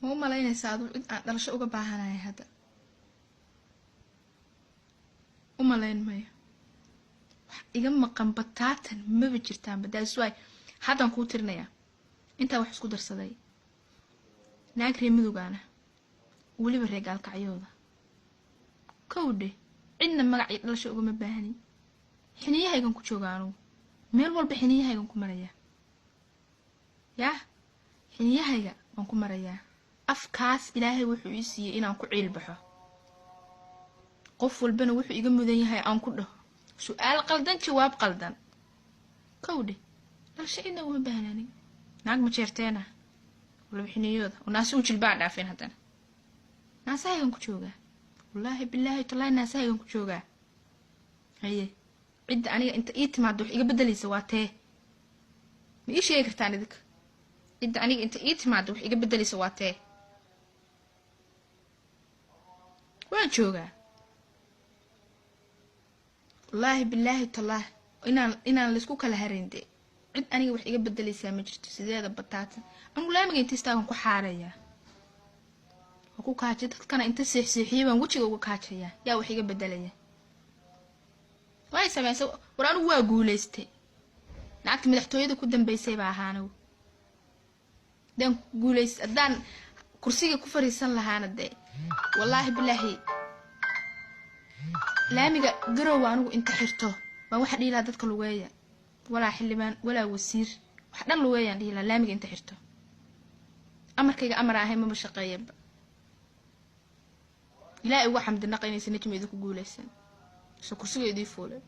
ما malaynaysaa saadu dhalasho uga baahanay hada malayn mayo iga maqan bataatan ma jirtaan badaas way hadan ku tirnaya inta wax isku darsaday naagri midugana waliba reegal kacyooda kowde cidna magac dhalasho uga ma baahani xiniyahaygan ku joogaano meel walba xiniyahaygan ku maraya ya xiniyahayga waan ku maraya afkaas ilaahay wuxuu ii siiyay inaan ku ciil baxo qof walbana wuxuu iga mudan yahay aan ku dhaho su'aal qaldan jawaab qaldan kowde dhalasho cidna uma baahnani naag ma jeerteena wala xiniyooda unaasi u jilbaa dhaafeen hadana naasaygan ku jooga wallahi billahi tallahi naasaygan ku jooga haye cid aniga inta ii timaado wax iga bedelaysa waa tee ma ii sheegi kartaan idinka cid aniga inta ii timaado wax iga bedelaysa waa tee waan joogaa wallahi billahi tallahi inaan la isku kala hareende cid aniga wax iga bedelaysa ma jirto sideeda bataatan anigu laamiga inta istaagan ku xaaraya ku kaajid dadkana inta seexseexiye baan wajiga uga kaajaya yaa wax iga bedelaya way sameeyay war anigu waa guuleystay naagta madaxtooyada ku dambeysay baa ahaanaw dan guuleys adaan kursiga ku fariisan lahaana de wallahi billahi laamiga garow anigu inta xirto baan waxa dhiilaa dadka lugeeya wala xilibaan wala wasiir wax dhan lugeeyaan dhiilaa laamiga inta xirto amarkayga amar ahay ma shaqeeyaba ilaahay ugu xamdi naqaynaysa najmeedu ku guuleysan soo kursiga idii fuulay